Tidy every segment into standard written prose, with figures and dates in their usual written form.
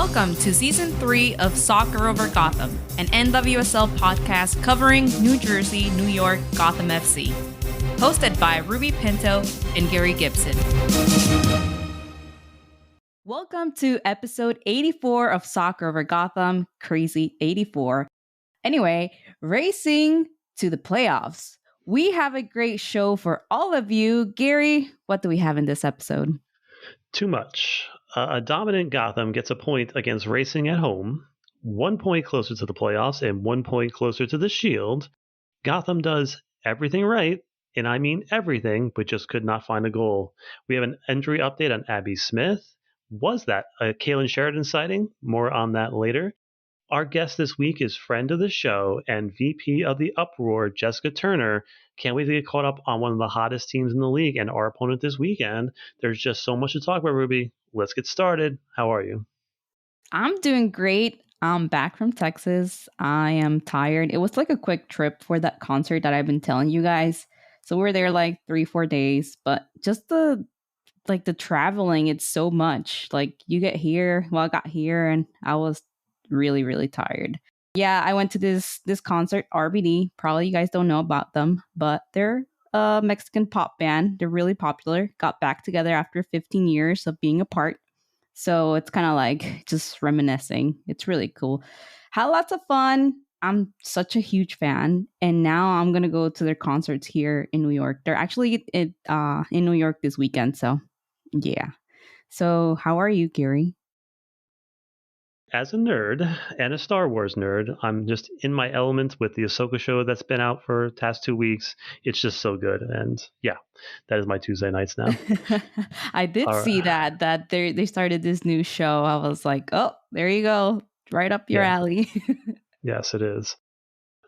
Welcome to Season 3 of Soccer Over Gotham, an NWSL podcast covering New Jersey, New York, Gotham FC. Hosted by Ruby Pinto and Gary Gibson. Welcome to episode 84 of Soccer Over Gotham, Crazy 84. Anyway, racing to the playoffs. We have a great show for all of you. Gary, what do we have in this episode? Too much. A dominant Gotham gets a point against Racing at home, 1 point closer to the playoffs and 1 point closer to the Shield. Gotham does everything right, and I mean everything, but just could not find a goal. We have an injury update on Abby Smith. Was that a Kaylen Sheridan sighting? More on that later. Our guest this week is friend of the show and VP of the Uproar, Jessica Turner. Can't wait to get caught up on one of the hottest teams in the league and our opponent this weekend. There's just so much to talk about, Ruby. Let's get started. How are you? I'm doing great. I'm back from Texas. I am tired. It was like a quick trip for that concert that I've been telling you guys. So we're there like 3-4 days, but just the traveling, it's so much. Like you get here, I got here and I was really tired. Yeah, I went to this concert, RBD. Probably you guys don't know about them, but they're a Mexican pop band. They're really popular. Got back together after 15 years of being apart. So it's kind of like just reminiscing. It's really cool. Had lots of fun. I'm such a huge fan. And now I'm going to go to their concerts here in New York. They're actually in New York this weekend. So yeah. So how are you, Gary? As a nerd and a Star Wars nerd, I'm just in my element with the Ahsoka show that's been out for the past 2 weeks. It's just so good. And yeah, that is my Tuesday nights now. I did see that they started this new show. I was like, oh, there you go. Right up your alley. Yes, it is.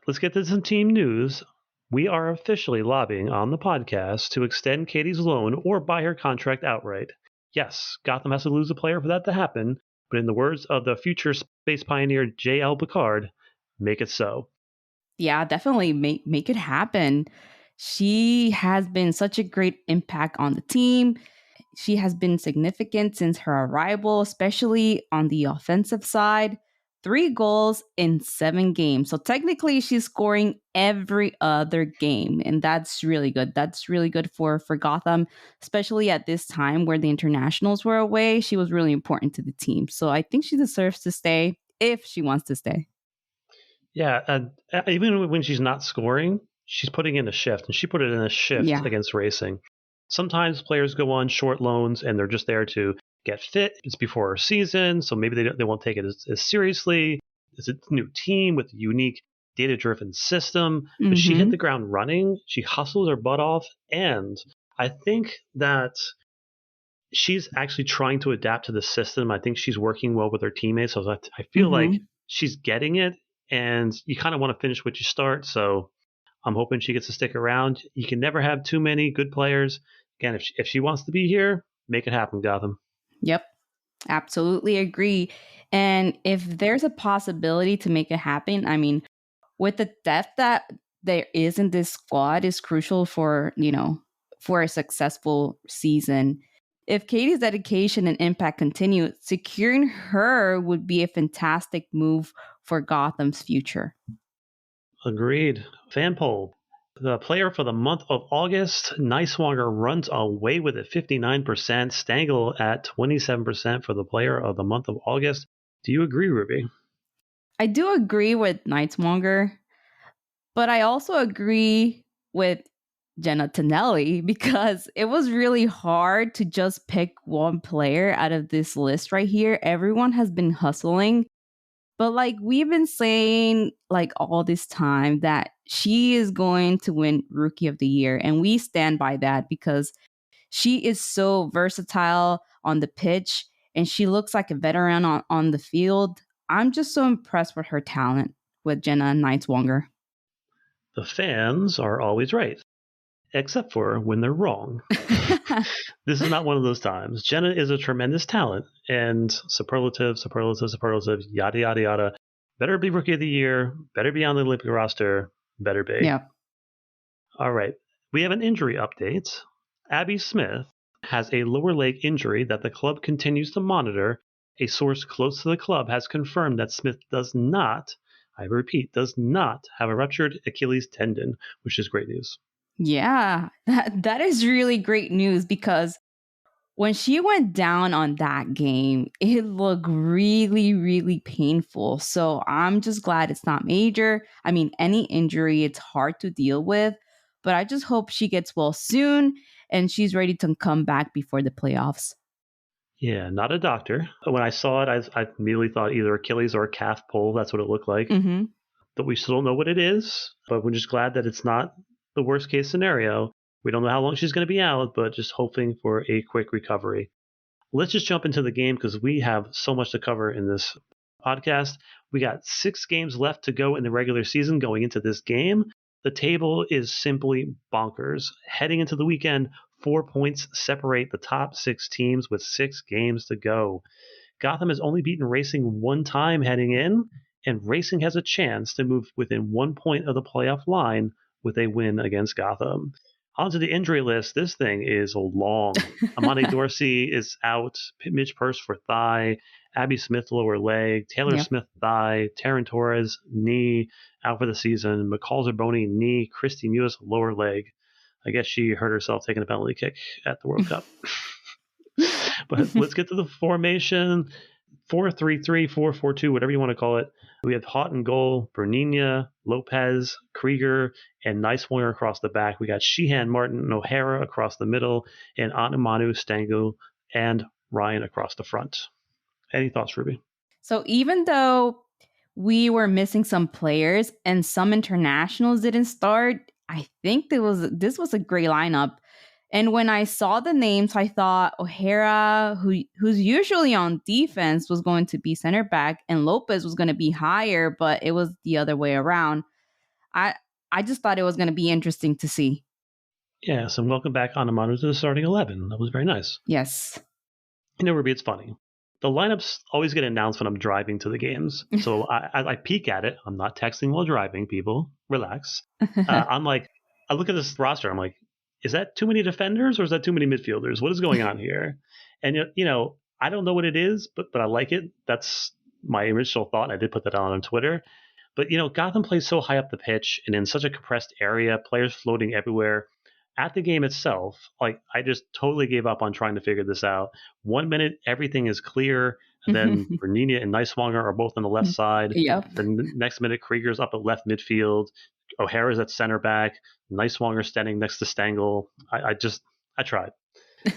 Let's get to some team news. We are officially lobbying on the podcast to extend Katie's loan or buy her contract outright. Yes, Gotham has to lose a player for that to happen. But in the words of the future space pioneer J.L. Picard, make it so. Yeah, definitely make it happen. She has been such a great impact on the team. She has been significant since her arrival, especially on the offensive side. 3 goals in 7 games. So technically she's scoring every other game. And that's really good. That's really good for Gotham, especially at this time where the internationals were away. She was really important to the team. So I think she deserves to stay if she wants to stay. Yeah, even when she's not scoring, she's putting in a shift. And she put it in a shift against Racing. Sometimes players go on short loans and they're just there to get fit. It's before our season, so maybe they won't take it as seriously. It's a new team with a unique data-driven system. But she hit the ground running. She hustled her butt off. And I think that she's actually trying to adapt to the system. I think she's working well with her teammates. So I feel like she's getting it. And you kind of want to finish what you start. So I'm hoping she gets to stick around. You can never have too many good players. Again, if she wants to be here, make it happen, Gotham. Yep, absolutely agree. And if there's a possibility to make it happen, I mean, with the depth that there is in this squad is crucial for a successful season. If Katie's dedication and impact continue, securing her would be a fantastic move for Gotham's future. Agreed. Fan poll. The player for the month of August, Niswanger runs away with it 59%. Stengel at 27% for the player of the month of August. Do you agree, Ruby? I do agree with Niswanger, but I also agree with Jenna Tonelli because it was really hard to just pick one player out of this list right here. Everyone has been hustling. But like we've been saying like all this time that she is going to win Rookie of the Year. And we stand by that because she is so versatile on the pitch and she looks like a veteran on the field. I'm just so impressed with her talent with Jenna Niswanger. The fans are always right, except for when they're wrong. This is not one of those times. Jenna is a tremendous talent, and superlative, yada, yada, yada. Better be Rookie of the Year, better be on the Olympic roster, better be. Yeah. All right. We have an injury update. Abby Smith has a lower leg injury that the club continues to monitor, A source close to the club has confirmed that Smith does not, I repeat, does not have a ruptured Achilles tendon, which is great news. Yeah, that is really great news because when she went down on that game, it looked really, really painful. So I'm just glad it's not major. I mean, any injury, it's hard to deal with, but I just hope she gets well soon and she's ready to come back before the playoffs. Yeah, not a doctor. When I saw it, I immediately thought either Achilles or a calf pull. That's what it looked like. Mm-hmm. But we still don't know what it is. But we're just glad that it's not the worst case scenario. We don't know how long she's going to be out, but just hoping for a quick recovery. Let's just jump into the game because we have so much to cover in this podcast. We got 6 games left to go in the regular season going into this game. The table is simply bonkers. Heading into the weekend, 4 points separate the top 6 teams with 6 games to go. Gotham has only beaten Racing one time heading in, and Racing has a chance to move within 1 point of the playoff line with a win against Gotham. Onto the injury list. This thing is long. Amani Dorsey is out. Mitch Purse for thigh. Abby Smith lower leg. Taylor Yep. Smith thigh. Taryn Torres knee out for the season. McCall Zerboni knee. Christy Mewis lower leg. I guess she hurt herself taking a penalty kick at the World Cup. But let's get to the formation. 4-3-3, 4-4-2, whatever you want to call it. We have Haught in goal, Bernina, Lopez, Krieger, and Nicewanger across the back. We got Sheehan, Martin, and O'Hara across the middle, and Anumanu, Stango, and Ryan across the front. Any thoughts, Ruby? So even though we were missing some players and some internationals didn't start, I think this was a great lineup. And when I saw the names, I thought O'Hara, who's usually on defense, was going to be center back, and Lopez was going to be higher, but it was the other way around. I I just thought it was going to be interesting to see. Yes, and welcome back, Anumanu, to the starting 11. That was very nice. Yes. Ruby, it's funny. The lineups always get announced when I'm driving to the games. So I peek at it. I'm not texting while driving, people. Relax. I'm like, I look at this roster. I'm like, is that too many defenders or is that too many midfielders? What is going on here? And, I don't know what it is, but I like it. That's my initial thought. I did put that on Twitter. But, Gotham plays so high up the pitch and in such a compressed area, players floating everywhere. At the game itself, like I just totally gave up on trying to figure this out. 1 minute, everything is clear. And then Bernina and Nicewanger are both on the left side. Yep. The next minute, Krieger's up at left midfield. O'Hara's at center back. Nicewanger standing next to Stengel. I tried.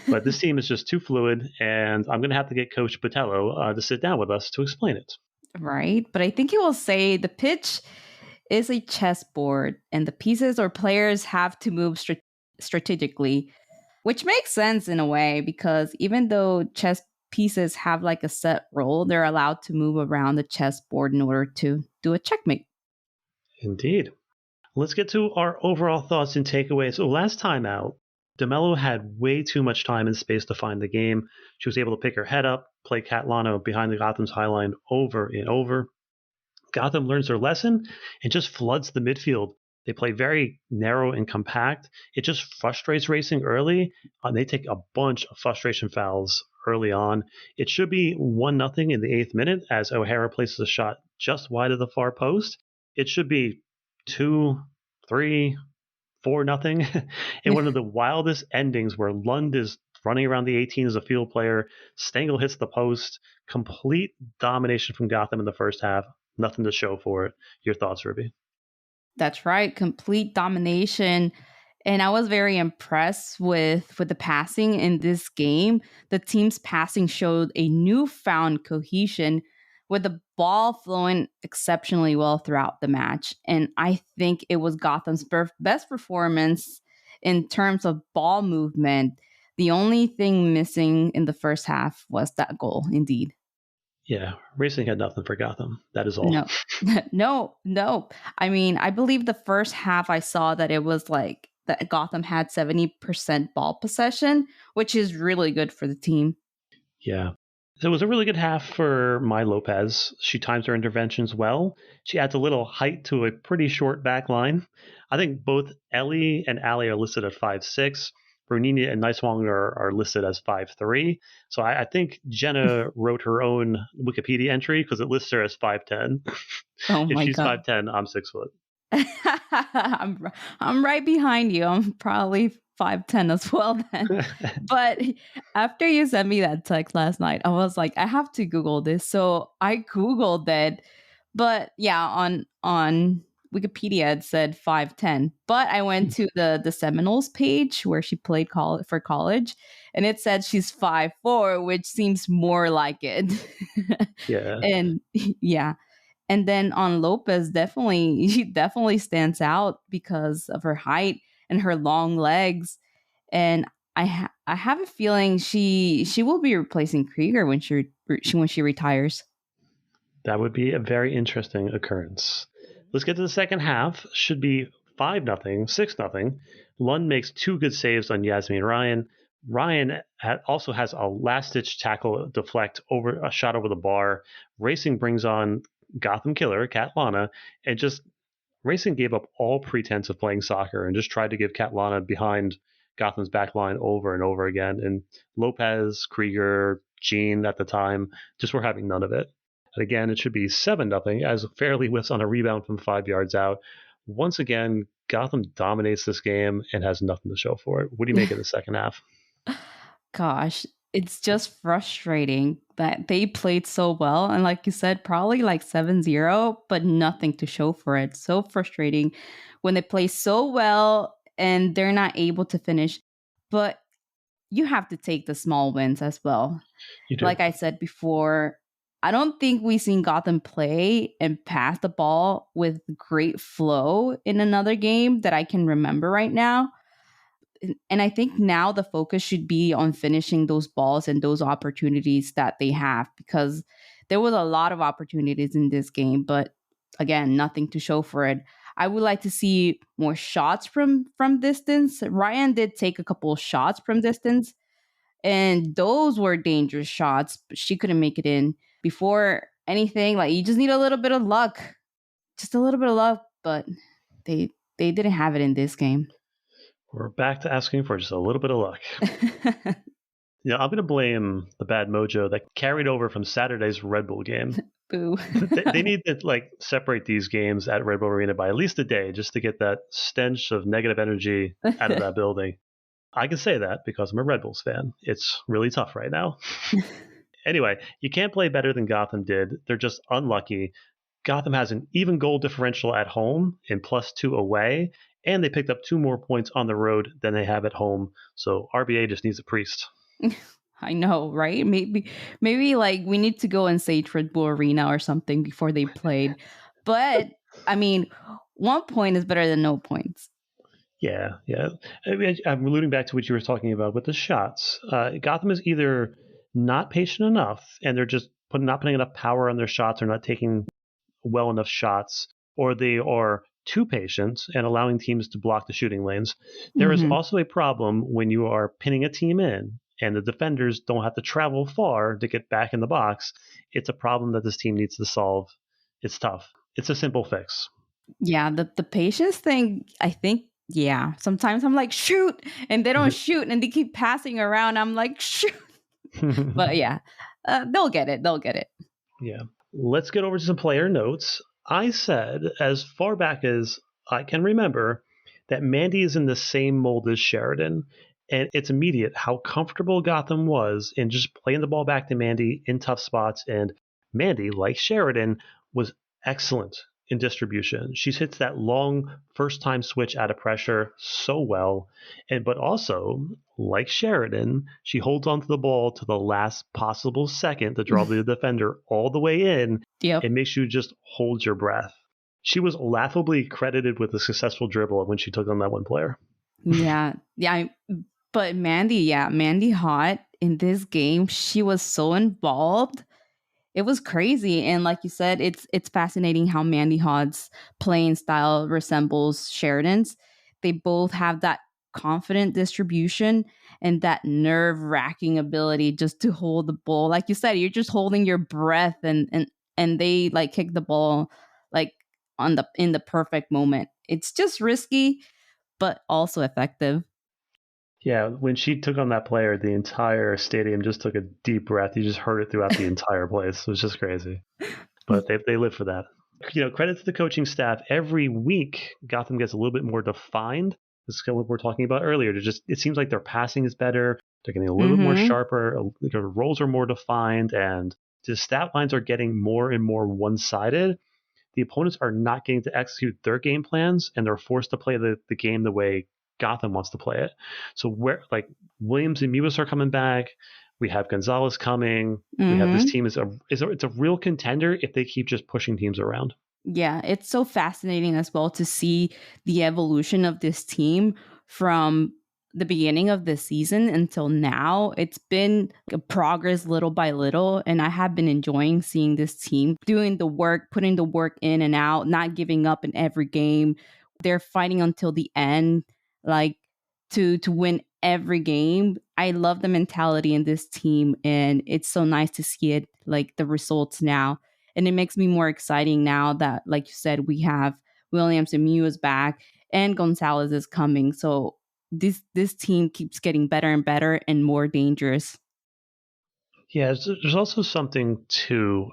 But this team is just too fluid, and I'm going to have to get Coach Botello to sit down with us to explain it. Right. But I think he will say the pitch is a chessboard and the pieces or players have to move strategically, which makes sense in a way because even though chess pieces have like a set role, they're allowed to move around the chessboard in order to do a checkmate. Indeed. Let's get to our overall thoughts and takeaways. So last time out, DeMello had way too much time and space to find the game. She was able to pick her head up, play Catlano behind the Gotham's high line over and over. Gotham learns their lesson and just floods the midfield. They play very narrow and compact. It just frustrates Racing early. They take a bunch of frustration fouls early on. It should be 1-0 in the 8th minute as O'Hara places a shot just wide of the far post. It should be 2, 3, 4-0 in one of the wildest endings where Lund is running around the 18 as a field player. Stengel hits the post. Complete domination from Gotham in the first half. Nothing to show for it. Your thoughts, Ruby? That's right. Complete domination. And I was very impressed with the passing in this game. The team's passing showed a newfound cohesion with the ball flowing exceptionally well throughout the match. And I think it was Gotham's best performance in terms of ball movement. The only thing missing in the first half was that goal, indeed. Yeah, Racing had nothing for Gotham. That is all. No. I mean, I believe the first half I saw that it was like that Gotham had 70% ball possession, which is really good for the team. Yeah. So it was a really good half for Mai Lopez. She times her interventions well. She adds a little height to a pretty short back line. I think both Ellie and Allie are listed at 5'6". Bernini and Niswong are listed as 5'3". So I think Jenna wrote her own Wikipedia entry because it lists her as 5'10". Oh If my she's God. 5'10", I'm 6 foot. I'm right behind you. I'm probably 5'10" as well then. But after you sent me that text last night, I was like, I have to Google this. So I Googled it. But yeah, on Wikipedia it said 5'10". But I went to the Seminoles page where she played for college, and it said she's 5'4", which seems more like it. Yeah. And yeah. And then on Lopez, definitely she definitely stands out because of her height and her long legs. And I have a feeling she will be replacing Krieger when she retires. That would be a very interesting occurrence. Let's get to the second half. Should be 5-0, 6-0. Lund makes 2 good saves on Yasmin Ryan. Ryan also has a last-ditch tackle deflect over a shot over the bar. Racing brings on Gotham killer Catlana, and just Racing gave up all pretense of playing soccer and just tried to give Catlana behind Gotham's back line over and over again. And Lopez, Krieger, Jean at the time just were having none of it. And again, it should be 7-0 as Fairley whiffs on a rebound from 5 yards out. Once again, Gotham dominates this game and has nothing to show for it. What do you make of the second half? Gosh, it's just frustrating that they played so well. And like you said, probably like 7-0, but nothing to show for it. So frustrating when they play so well and they're not able to finish. But you have to take the small wins as well. You do. Like I said before, I don't think we've seen Gotham play and pass the ball with great flow in another game that I can remember right now. And I think now the focus should be on finishing those balls and those opportunities that they have, because there was a lot of opportunities in this game, but again, nothing to show for it. I would like to see more shots from distance. Ryan did take a couple of shots from distance, and those were dangerous shots, but she couldn't make it in. Before anything, like, you just need a little bit of luck. Just a little bit of luck, but they didn't have it in this game. We're back to asking for just a little bit of luck. Yeah, I'm going to blame the bad mojo that carried over from Saturday's Red Bull game. Boo. They need to separate these games at Red Bull Arena by at least a day just to get that stench of negative energy out of that building. I can say that because I'm a Red Bulls fan. It's really tough right now. Anyway, you can't play better than Gotham did. They're just unlucky. Gotham has an even goal differential at home and +2 away, and they picked up 2 more points on the road than they have at home. So RBA just needs a priest. I know, right? Maybe like we need to go and Sage Red Bull Arena or something before they played. But I mean, 1 point is better than no points. Yeah. I'm alluding back to what you were talking about with the shots. Gotham is either not patient enough, and they're just not putting enough power on their shots, or not taking well enough shots, or they are too patient and allowing teams to block the shooting lanes. There is also a problem when you are pinning a team in and the defenders don't have to travel far to get back in the box. It's a problem that this team needs to solve. It's tough. It's a simple fix. Yeah, the patience thing, I think, yeah. Sometimes I'm like, shoot, and they don't shoot, and they keep passing around. I'm like, shoot. But yeah, they'll get it. They'll get it. Yeah. Let's get over to some player notes. I said, as far back as I can remember, that Mandy is in the same mold as Sheridan. And it's immediate how comfortable Gotham was in just playing the ball back to Mandy in tough spots. And Mandy, like Sheridan, was excellent in distribution. She hits that long first time switch out of pressure so well. But also, like Sheridan, she holds onto the ball to the last possible second to draw the defender all the way in. Yep. It makes you just hold your breath. She was laughably credited with a successful dribble when she took on that one player. Yeah. But Mandy Hot in this game, she was so involved. It was crazy. And like you said, it's fascinating how Mandy Hod's playing style resembles Sheridan's. They both have that confident distribution and that nerve-wracking ability just to hold the ball. Like you said, you're just holding your breath, and they like kick the ball like in the perfect moment. It's just risky, but also effective. Yeah, when she took on that player, the entire stadium just took a deep breath. You just heard it throughout the entire place. It was just crazy. But they live for that. Credit to the coaching staff. Every week, Gotham gets a little bit more defined. This is kind of what we were talking about earlier. It seems like their passing is better. They're getting a little bit more Mm-hmm. sharper. Their roles are more defined, and the stat lines are getting more and more one-sided. The opponents are not getting to execute their game plans, and they're forced to play the game the way Gotham wants to play it. So where like Williams and Mewis are coming back, we have Gonzalez coming. We have this Mm-hmm. team it's a real contender if they keep just pushing teams around. Yeah, it's so fascinating as well to see the evolution of this team from the beginning of the season until now. It's been a progress little by little, and I have been enjoying seeing this team doing the work, putting the work in and out, not giving up in every game. They're fighting until the end, like to win every game. I love the mentality in this team, and it's so nice to see it, like the results now. And it makes me more exciting now that, like you said, we have Williams and Mew is back and Gonzalez is coming. So this team keeps getting better and better and more dangerous. Yeah, there's also something to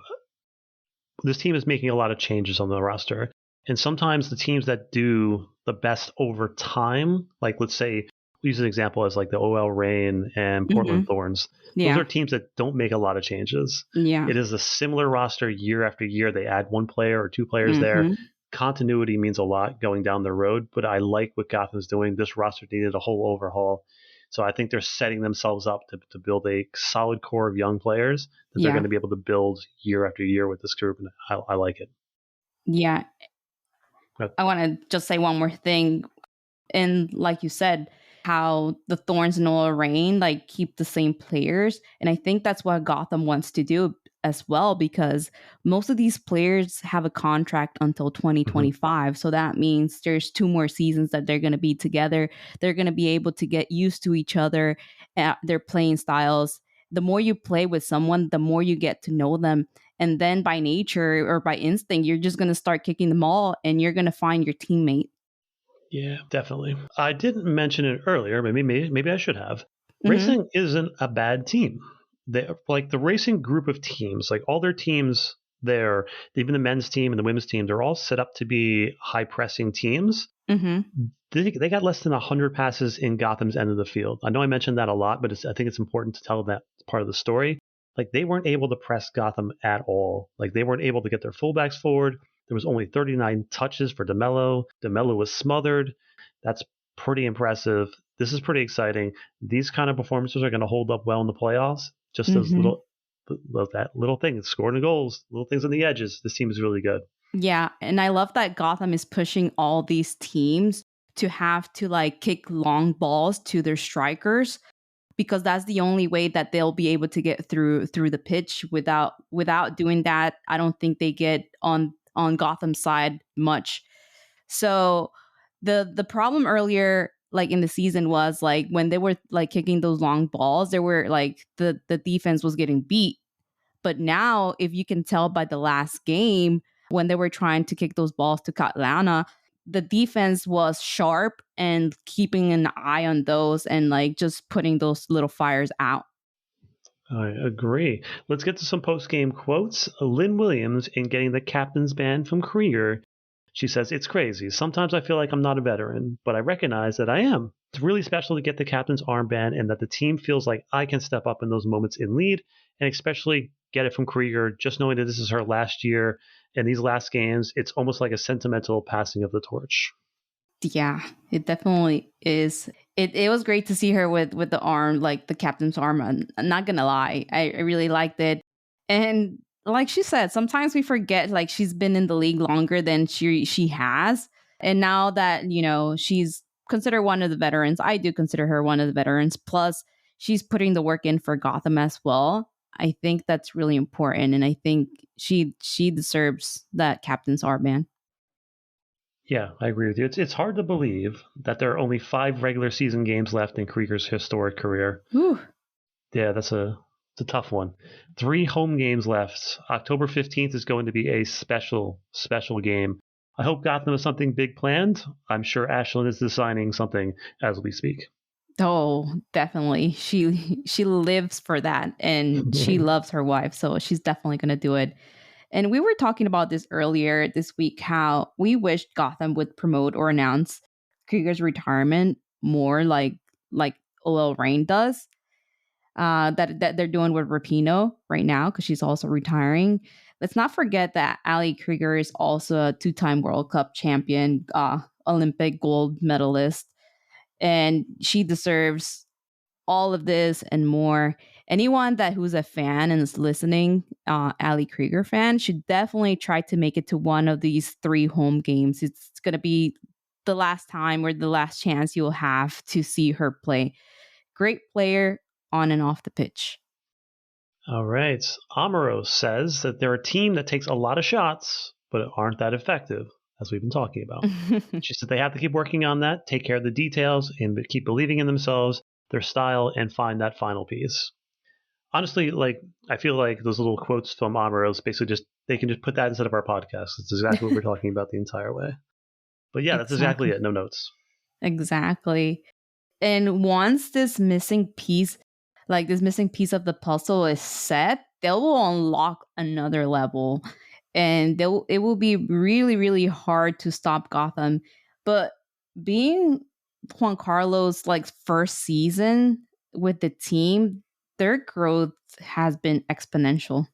this team is making a lot of changes on the roster. And sometimes the teams that do the best over time, like let's say, use an example as like the OL Reign and Mm-hmm. Portland Thorns, those Yeah. are teams that don't make a lot of changes. Yeah. It is a similar roster year after year. They add one player or two players there. Mm-hmm. Continuity means a lot going down the road, but I like what Gotham's doing. This roster needed a whole overhaul. So I think they're setting themselves up to build a solid core of young players that they're going Yeah. to be able to build year after year with this group, and I like it. Yeah. But, I want to just say one more thing. And like you said, how the Thorns and Noah Rain like keep the same players. And I think that's what Gotham wants to do as well, because most of these players have a contract until mhm. 2025. So that means there's 2 more seasons that they're going to be together. They're going to be able to get used to each other, their playing styles. The more you play with someone, the more you get to know them. And then by nature or by instinct, you're just going to start kicking them all and you're going to find your teammate. Yeah, definitely. I didn't mention it earlier. Maybe I should have. Mm-hmm. Racing isn't a bad team. They like the racing group of teams, like all their teams there, even the men's team and the women's team, they're all set up to be high pressing teams. Mm-hmm. They got less than 100 passes in Gotham's end of the field. I know I mentioned that a lot, but I think it's important to tell that part of the story. Like they weren't able to press Gotham at all. Like they weren't able to get their fullbacks forward. There was only 39 touches for DeMello. DeMello was smothered. That's pretty impressive. This is pretty exciting. These kind of performances are going to hold up well in the playoffs. Just those Mm-hmm. that little thing, scoring the goals, little things on the edges. This team is really good. Yeah. And I love that Gotham is pushing all these teams to have to like kick long balls to their strikers, because that's the only way that they'll be able to get through the pitch. Without doing that, I don't think they get on Gotham's side much. So the problem earlier, like in the season, was like when they were like kicking those long balls, there were like the defense was getting beat. But now, if you can tell by the last game, when they were trying to kick those balls to Katlana, the defense was sharp and keeping an eye on those and like just putting those little fires out. I agree. Let's get to some post game quotes. Lynn Williams in getting the captain's band from Krieger. She says, "It's crazy. Sometimes I feel like I'm not a veteran, but I recognize that I am. It's really special to get the captain's armband and that the team feels like I can step up in those moments in lead, and especially get it from Krieger, just knowing that this is her last year and these last games. It's almost like a sentimental passing of the torch." Yeah, it definitely is. It was great to see her with the arm, like the captain's arm. I'm not gonna lie, I really liked it. And like she said, sometimes we forget like she's been in the league longer than she has. And now that, she's considered one of the veterans, I do consider her one of the veterans. Plus, she's putting the work in for Gotham as well. I think that's really important, and I think she deserves that captain's armband. Yeah, I agree with you. It's hard to believe that there are only 5 regular season games left in Krieger's historic career. Whew. Yeah, it's a tough one. 3 home games left. October 15th is going to be a special game. I hope Gotham has something big planned. I'm sure Ashland is designing something as we speak. Oh, definitely. She lives for that and she loves her wife, so she's definitely going to do it. And we were talking about this earlier this week how we wished Gotham would promote or announce Krieger's retirement more like OL Rain does. That they're doing with Rapino right now because she's also retiring. Let's not forget that Ali Krieger is also a two-time World Cup champion, Olympic gold medalist, and she deserves all of this and more. Anyone who's a fan and is listening, Ali Krieger fan, should definitely try to make it to one of these 3 home games. It's going to be the last time or the last chance you'll have to see her play. Great player on and off the pitch. All right. Amaro says that they're a team that takes a lot of shots, but aren't that effective, as we've been talking about. She said they have to keep working on that, take care of the details, and keep believing in themselves, their style, and find that final piece. Honestly, I feel like those little quotes from Amaro's basically just, they can just put that instead of our podcast. It's exactly what we're talking about the entire way. But yeah, that's exactly it. No notes. Exactly. And once this missing piece of the puzzle is set, they will unlock another level. And it will be really, really hard to stop Gotham. But being Juan Carlos' first season with the team, their growth has been exponential.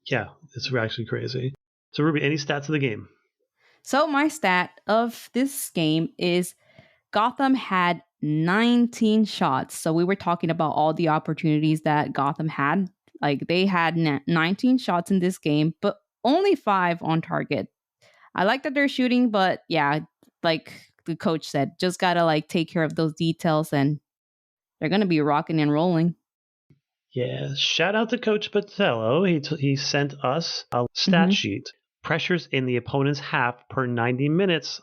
Yeah, it's actually crazy. So Ruby, any stats of the game? So my stat of this game is Gotham had 19 shots. So we were talking about all the opportunities that Gotham had. They had 19 shots in this game, but only 5 on target. I like that they're shooting, but yeah, like the coach said, just gotta take care of those details and they're gonna be rocking and rolling. Yeah, shout out to Coach Patello. He sent us a stat sheet. Pressures in the opponent's half per 90 minutes.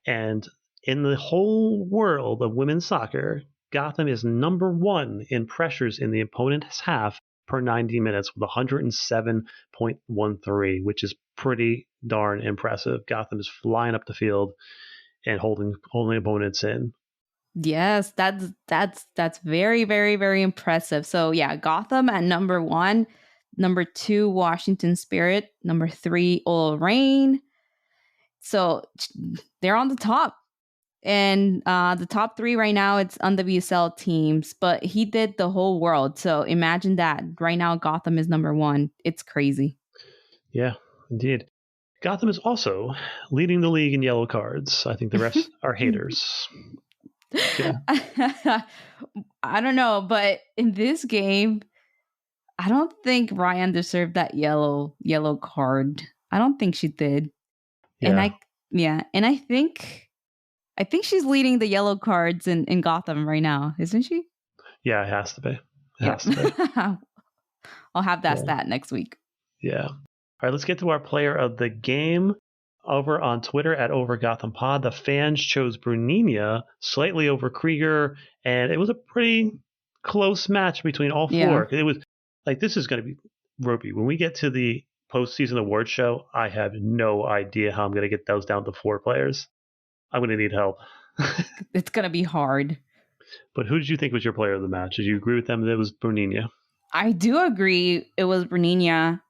And in the whole world of women's soccer, Gotham is number 1 in pressures in the opponent's half per 90 minutes with 107.13, which is pretty darn impressive. Gotham is flying up the field and holding opponents in. Yes, that's very, very, very impressive. So yeah, Gotham at number 1, number 2, Washington Spirit, number 3, Oil Rain. So they're on the top. And the top 3 right now, it's UNWSL teams, but he did the whole world. So imagine that. Right now, Gotham is number 1. It's crazy. Yeah, indeed. Gotham is also leading the league in yellow cards. I think the rest are haters. Yeah. I don't know, but in this game, I don't think Ryan deserved that yellow card. I don't think she did. Yeah. And I think she's leading the yellow cards in Gotham right now, isn't she? Yeah, it has to be. Has to be. I'll have that stat next week. Yeah. All right, let's get to our player of the game. Over on Twitter at OverGothamPod, the fans chose Bruninia slightly over Krieger, and it was a pretty close match between all 4. It was this is going to be ropey. When we get to the postseason award show, I have no idea how I'm going to get those down to 4 players. I'm going to need help. It's going to be hard. But who did you think was your player of the match? Did you agree with them that it was Bruninia? I do agree it was Bruninia.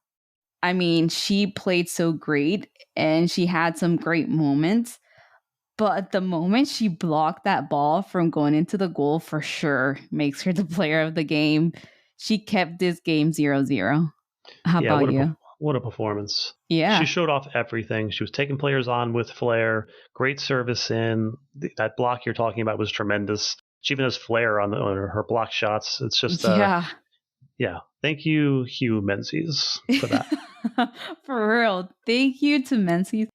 I mean, she played so great and she had some great moments. But the moment she blocked that ball from going into the goal, for sure makes her the player of the game. She kept this game 0-0. How about you? What a performance. Yeah. She showed off everything. She was taking players on with flair. Great service in. That block you're talking about was tremendous. She even has flair on her block shots. It's just yeah. Thank you, Hugh Menzies, for that. For real. Thank you to Menzies.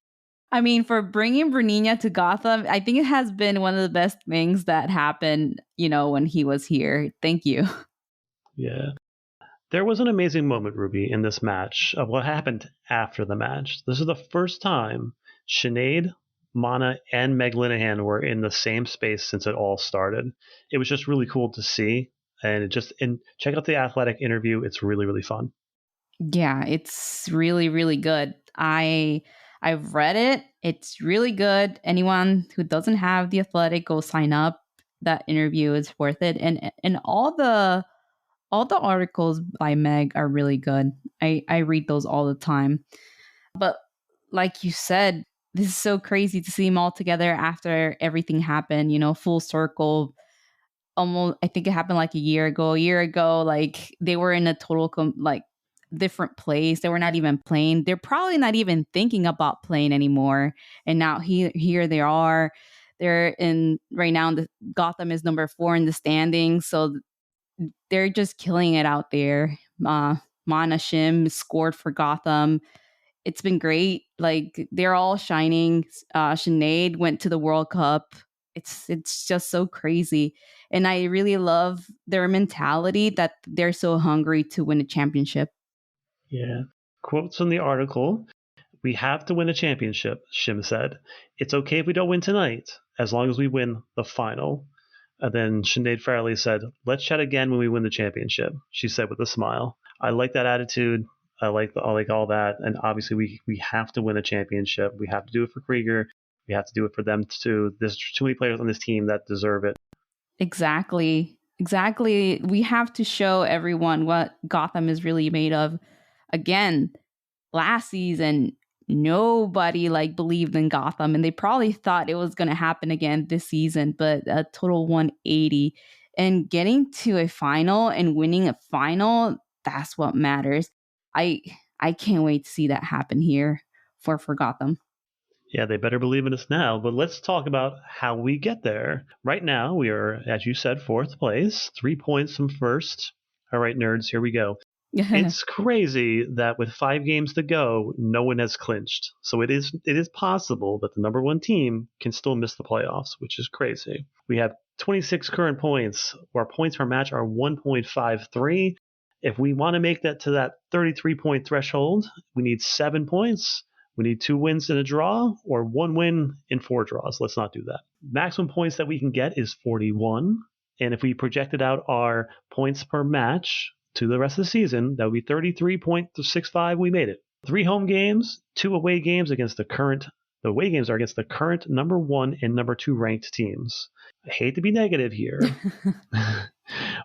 I mean, for bringing Bruninia to Gotham, I think it has been one of the best things that happened, when he was here. Thank you. Yeah. There was an amazing moment, Ruby, in this match of what happened after the match. This is the first time Sinead, Mana, and Meg Linehan were in the same space since it all started. It was just really cool to see. And check out the Athletic interview. It's really, really fun. Yeah, it's really, really good. I've read it. It's really good. Anyone who doesn't have the Athletic, go sign up. that interview is worth it. And all the articles by Meg are really good. I read those all the time. But like you said, this is so crazy to see them all together after everything happened, you know, full circle. Almost, I think it happened like a year ago. A year ago, like they were in a total like different place. They were not even playing. They're probably not even thinking about playing anymore. And now here they are. They're in right now. The Gotham is number 4 in the standings, so they're just killing it out there. Mana Shim scored for Gotham. It's been great. Like they're all shining. Sinead went to the World Cup. It's just so crazy. And I really love their mentality that they're so hungry to win a championship. Yeah. Quotes from the article. We have to win a championship, Shim said. It's okay if we don't win tonight, as long as we win the final. And then Sinead Farrelly said, let's chat again when we win the championship, she said with a smile. I like that attitude. I like all that. And obviously we have to win a championship. We have to do it for Krieger. We have to do it for them too. There's too many players on this team that deserve it. Exactly. We have to show everyone what Gotham is really made of. Again, last season, nobody like believed in Gotham, and they probably thought it was going to happen again this season, but a total 180. And getting to a final and winning a final, that's what matters. I can't wait to see that happen here for Gotham. Yeah, they better believe in us now. But let's talk about how we get there. Right now, we are, as you said, 4th place, 3 points from first. All right, nerds, here we go. It's crazy that with 5 games to go, no one has clinched. So it is possible that the number 1 team can still miss the playoffs, which is crazy. We have 26 current points. Our points per match are 1.53. If we want to make that to that 33-point threshold, we need 7 points. We need 2 wins and a draw, or 1 win in 4 draws. Let's not do that. Maximum points that we can get is 41. And if we projected out our points per match to the rest of the season, that would be 33.65. We made it. 3 home games, 2 away games against the away games are against the current number 1 and number 2 ranked teams. I hate to be negative here,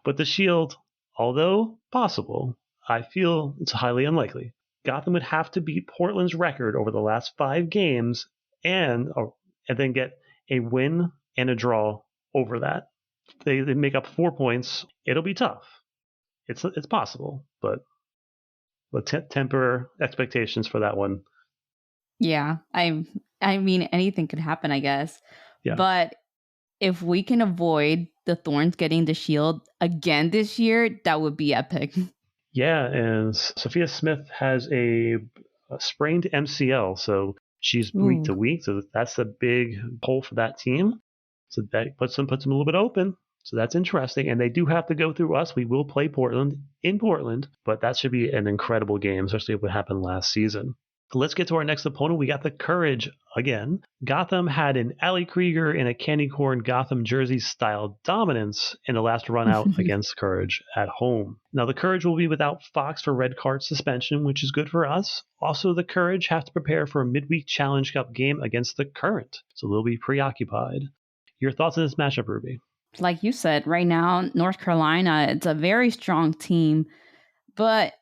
but the Shield, although possible, I feel it's highly unlikely. Gotham would have to beat Portland's record over the last 5 games and then get a win and a draw over that. They make up 4 points. It'll be tough. It's possible, but temper expectations for that one. Yeah, I mean anything could happen, I guess. Yeah. But if we can avoid the Thorns getting the Shield again this year, that would be epic. Yeah, and Sophia Smith has a sprained MCL, so she's week to week. So that's a big pull for that team. So that puts them a little bit open. So that's interesting. And they do have to go through us. We will play Portland in Portland, but that should be an incredible game, especially what happened last season. Let's get to our next opponent. We got the Courage again. Gotham had an Ali Krieger in a candy corn Gotham jersey style dominance in the last run out against Courage at home. Now the Courage will be without Fox for red card suspension, which is good for us. Also, the Courage have to prepare for a midweek Challenge Cup game against the Current, so they'll be preoccupied. Your thoughts on this matchup, Ruby? Like you said, right now, North Carolina, it's a very strong team, but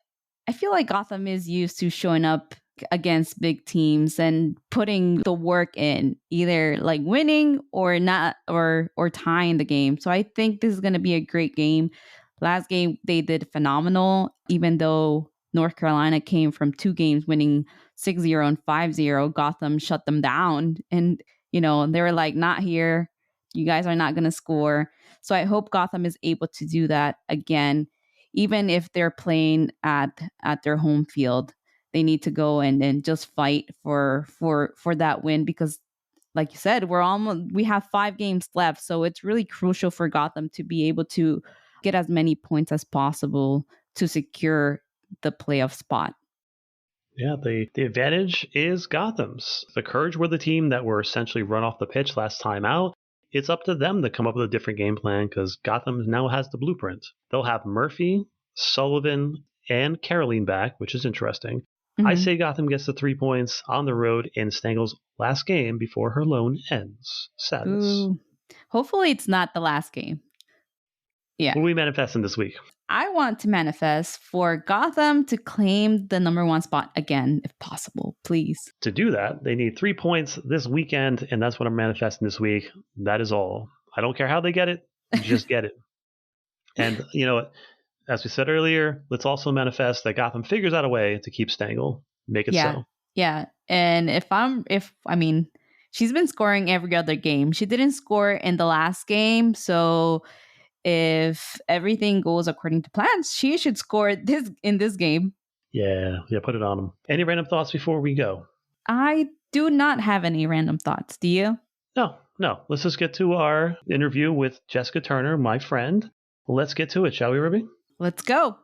I feel like Gotham is used to showing up against big teams and putting the work in, either like winning or not, or tying the game. So I think this is going to be a great game. Last game they did phenomenal, even though North Carolina came from 2 games winning 6-0 and 5-0. Gotham shut them down, and they were like, not here, you guys are not going to score. So I hope Gotham is able to do that again, even if they're playing at their home field. They need to go and just fight for that win, because like you said, we have 5 games left. So it's really crucial for Gotham to be able to get as many points as possible to secure the playoff spot. Yeah, the advantage is Gotham's. The Courage were the team that were essentially run off the pitch last time out. It's up to them to come up with a different game plan, because Gotham now has the blueprint. They'll have Murphy, Sullivan, and Caroline back, which is interesting. I say Gotham gets the 3 points on the road in Stengel's last game before her loan ends. Sadness. Ooh. Hopefully, it's not the last game. Yeah. What are we manifesting this week? I want to manifest for Gotham to claim the number one spot again, if possible, please. To do that, they need 3 points this weekend, and that's what I'm manifesting this week. That is all. I don't care how they get it, just get it. And, you know, as we said earlier, let's also manifest that Gotham figures out a way to keep Stengel. Make it so. Yeah. And she's been scoring every other game. She didn't score in the last game, so if everything goes according to plans, she should score in this game. Yeah, put it on them. Any random thoughts before we go? I do not have any random thoughts. Do you? No. Let's just get to our interview with Jessica Turner, my friend. Let's get to it, shall we, Ruby? Let's go.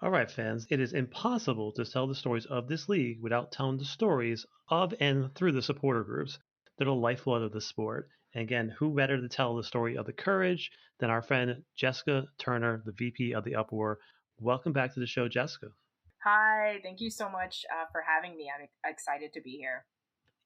All right, fans, it is impossible to tell the stories of this league without telling the stories of and through the supporter groups that are the lifeblood of the sport. And again, who better to tell the story of the courage than our friend Jessica Turner, the VP of the Uproar. Welcome back to the show, Jessica. Hi, thank you so much for having me. I'm excited to be here.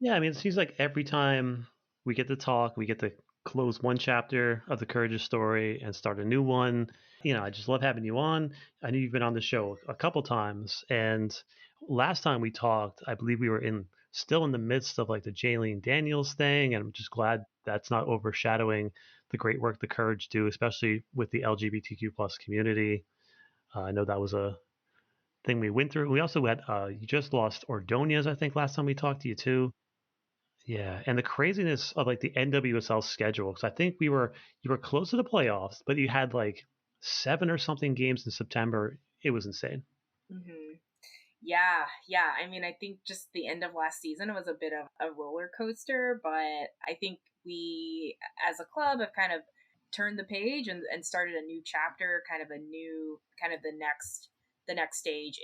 Yeah, I mean, it seems like every time we get to talk, we get to close one chapter of the Courageous story and start a new one. You know, I just love having you on. I know you've been on the show a couple times, and last time we talked, I believe we were still in the midst of like the Jaylene Daniels thing, and I'm just glad that's not overshadowing the great work the Courage do, especially with the LGBTQ plus community. I know that was a thing we went through. We also had you just lost Ordonez, I think, last time we talked to you too. Yeah, and the craziness of like the NWSL schedule, because I think you were close to the playoffs, but you had like 7 or something games in September. It was insane. Mm-hmm. Yeah. I mean, I think just the end of last season was a bit of a roller coaster, but I think we as a club have kind of turned the page and started a new chapter, kind of the next stage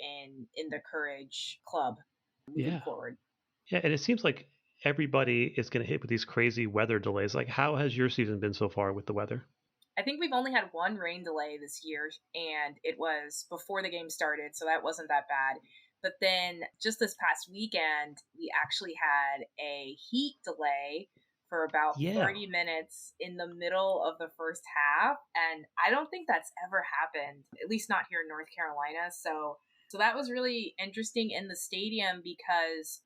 in the Courage Club moving forward. Yeah, and it seems like everybody is going to hit with these crazy weather delays. Like, how has your season been so far with the weather? I think we've only had one rain delay this year, and it was before the game started, so that wasn't that bad. But then just this past weekend, we actually had a heat delay for about 30 minutes in the middle of the first half. And I don't think that's ever happened, at least not here in North Carolina. So that was really interesting in the stadium because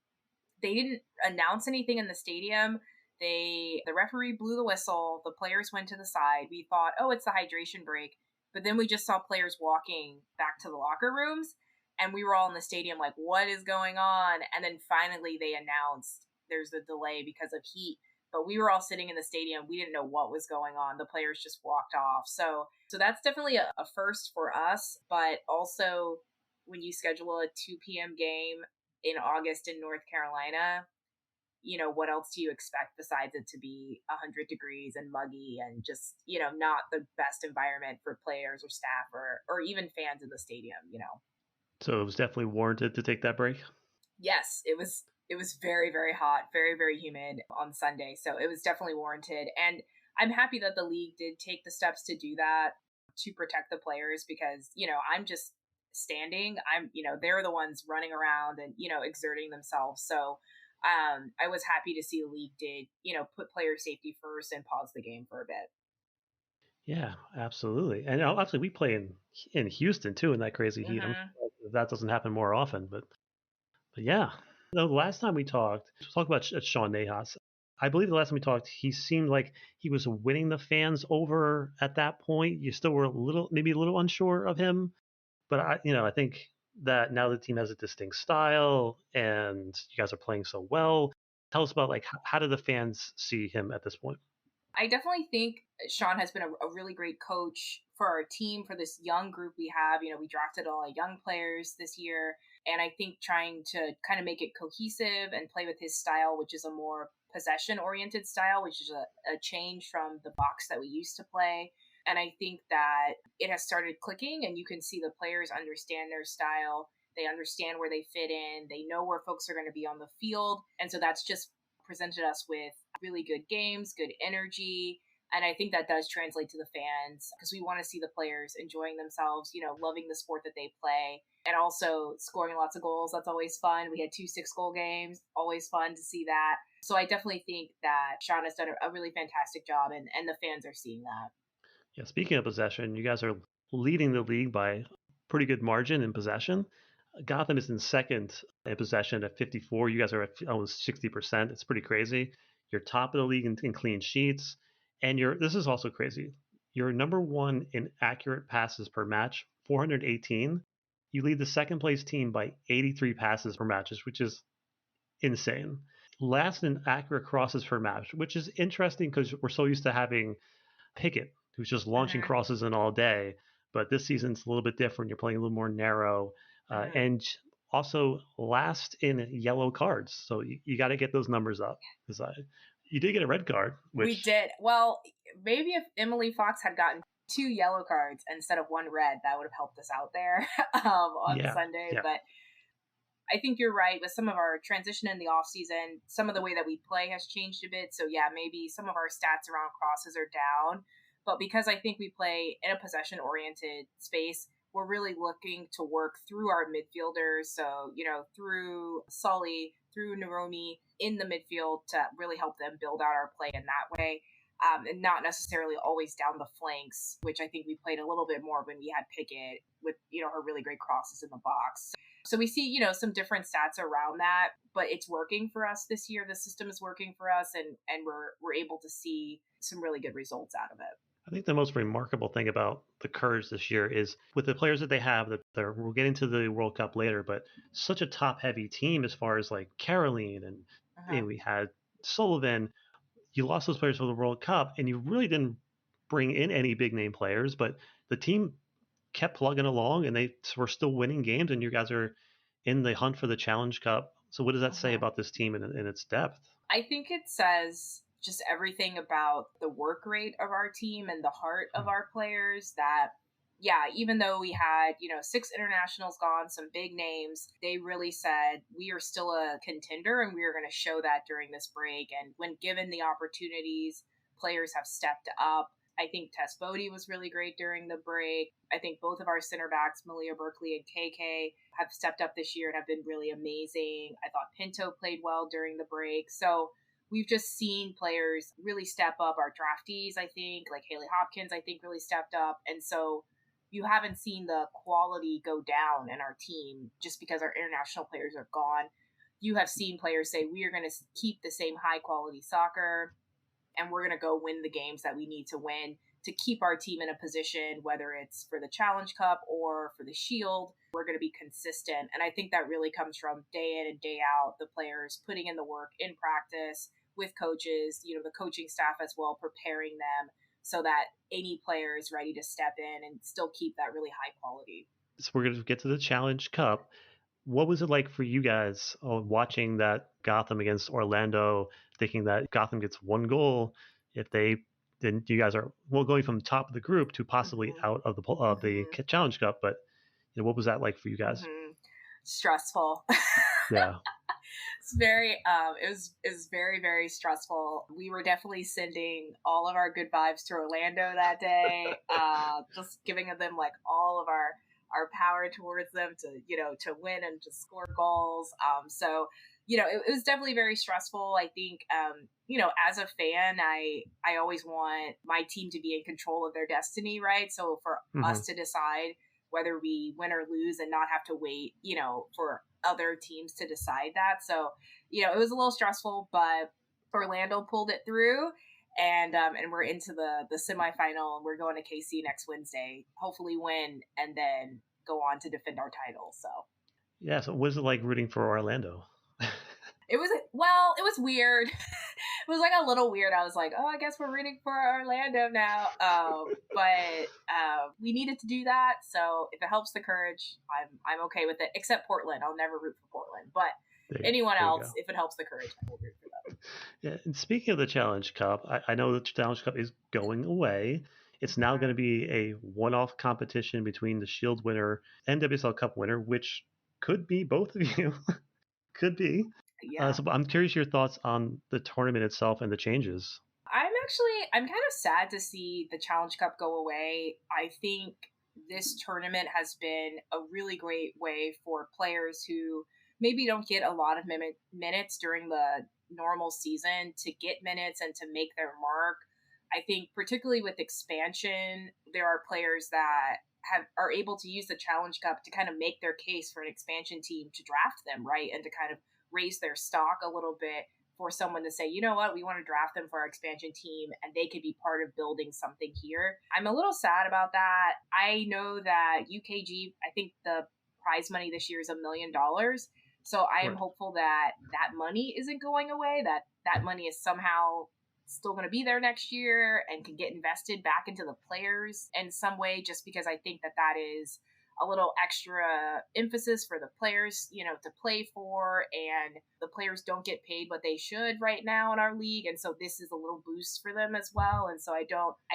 they didn't announce anything in the stadium. The referee blew the whistle. The players went to the side. We thought, oh, it's the hydration break. But then we just saw players walking back to the locker rooms, and we were all in the stadium like, what is going on? And then finally they announced there's a delay because of heat. But we were all sitting in the stadium. We didn't know what was going on. The players just walked off. So that's definitely a first for us. But also, when you schedule a 2 p.m. game in August in North Carolina, you know, what else do you expect besides it to be 100 degrees and muggy and just, you know, not the best environment for players or staff or even fans in the stadium, you know? So it was definitely warranted to take that break? Yes, it was very, very hot, very, very humid on Sunday. So it was definitely warranted. And I'm happy that the league did take the steps to do that to protect the players because, you know, I'm just standing. They're the ones running around and, you know, exerting themselves. So I was happy to see the league did, you know, put player safety first and pause the game for a bit. Yeah, absolutely. And obviously we play in Houston too in that crazy heat. Mm-hmm. I'm sure that doesn't happen more often, but yeah. The last time we talked about Sean Nahas. I believe the last time we talked, he seemed like he was winning the fans over at that point. You still were maybe a little unsure of him, but I think that now the team has a distinct style and you guys are playing so well. Tell us about like how do the fans see him at this point? I definitely think Sean has been a really great coach for our team, for this young group we have. You know, we drafted a lot of young players this year. And I think trying to kind of make it cohesive and play with his style, which is a more possession oriented style, which is a change from the box that we used to play. And I think that it has started clicking, and you can see the players understand their style. They understand where they fit in. They know where folks are going to be on the field. And so that's just presented us with really good games, good energy. And I think that does translate to the fans because we want to see the players enjoying themselves, loving the sport that they play and also scoring lots of goals. That's always fun. We had 2 6-goal games, always fun to see that. So I definitely think that Sean has done a really fantastic job and the fans are seeing that. Yeah, speaking of possession, you guys are leading the league by a pretty good margin in possession. Gotham is in second in possession at 54. You guys are at almost 60%. It's pretty crazy. You're top of the league in clean sheets. And this is also crazy. You're number one in accurate passes per match, 418. You lead the second place team by 83 passes per matches, which is insane. Last in accurate crosses per match, which is interesting because we're so used to having Pickett, who's just launching crosses in all day. But this season's a little bit different. You're playing a little more narrow. And also last in yellow cards. So you got to get those numbers up. Because you did get a red card. We did. Well, maybe if Emily Fox had gotten 2 yellow cards instead of 1 red, that would have helped us out there on Sunday. Yeah. But I think you're right with some of our transition in the off season. Some of the way that we play has changed a bit. So yeah, maybe some of our stats around crosses are down. But because I think we play in a possession oriented space, we're really looking to work through our midfielders. So, through Sully, through Naromi in the midfield to really help them build out our play in that way. And not necessarily always down the flanks, which I think we played a little bit more when we had Pickett with, her really great crosses in the box. So we see, some different stats around that, but it's working for us this year. The system is working for us and we're able to see some really good results out of it. I think the most remarkable thing about the Courage this year is with the players that they have, we'll get into the World Cup later, but such a top-heavy team as far as like Caroline and we had Sullivan. You lost those players for the World Cup, and you really didn't bring in any big-name players, but the team kept plugging along, and they were still winning games, and you guys are in the hunt for the Challenge Cup. So what does that say about this team and its depth? I think it says just everything about the work rate of our team and the heart of our players that, yeah, even though we had, 6 internationals gone, some big names, they really said we are still a contender and we are going to show that during this break. And when given the opportunities, players have stepped up. I think Tess Bodie was really great during the break. I think both of our center backs, Malia Berkeley and KK, have stepped up this year and have been really amazing. I thought Pinto played well during the break. So we've just seen players really step up. Our draftees, I think, like Haley Hopkins, I think really stepped up. And so you haven't seen the quality go down in our team just because our international players are gone. You have seen players say, we are going to keep the same high quality soccer and we're going to go win the games that we need to win to keep our team in a position, whether it's for the Challenge Cup or for the Shield. We're going to be consistent. And I think that really comes from day in and day out, the players putting in the work in practice with coaches, the coaching staff as well, preparing them so that any player is ready to step in and still keep that really high quality. So we're going to get to the Challenge Cup. What was it like for you guys watching that Gotham against Orlando, thinking that Gotham gets 1 goal then you guys are going from the top of the group to possibly out of the Challenge Cup, but what was that like for you guys? Stressful. Yeah. It's very it was very, very stressful. We were definitely sending all of our good vibes to Orlando that day, just giving them like all of our power towards them to win and to score goals. So it was definitely very stressful. I think, as a fan, I always want my team to be in control of their destiny, right? So for us to decide whether we win or lose and not have to wait, for other teams to decide that. So, it was a little stressful, but Orlando pulled it through. And we're into the semifinal, and we're going to KC next Wednesday. Hopefully win and then go on to defend our title. So yeah. So what was it like rooting for Orlando? It was weird. It was like a little weird. I was like, oh, I guess we're rooting for Orlando now. But we needed to do that. So if it helps the Courage, I'm okay with it. Except Portland, I'll never root for Portland. But anyone else, if it helps the Courage, I will root for them. Yeah, and speaking of the Challenge Cup, I know the Challenge Cup is going away. It's now going to be a one-off competition between the Shield winner and WSL Cup winner, which could be both of you. Could be. Yeah. So I'm curious your thoughts on the tournament itself and the changes. I'm kind of sad to see the Challenge Cup go away. I think this tournament has been a really great way for players who maybe don't get a lot of minutes during the normal season to get minutes and to make their mark. I think particularly with expansion, there are players that are able to use the Challenge Cup to kind of make their case for an expansion team to draft them, right? And to kind of raise their stock a little bit for someone to say, you know what, we want to draft them for our expansion team and they could be part of building something here. I'm a little sad about that. I know that UKG, I think the prize money this year is $1 million. So I am hopeful that that money isn't going away, that money is somehow still going to be there next year and can get invested back into the players in some way, just because I think that that is a little extra emphasis for the players, to play for, and the players don't get paid what they should right now in our league, and so this is a little boost for them as well, and so I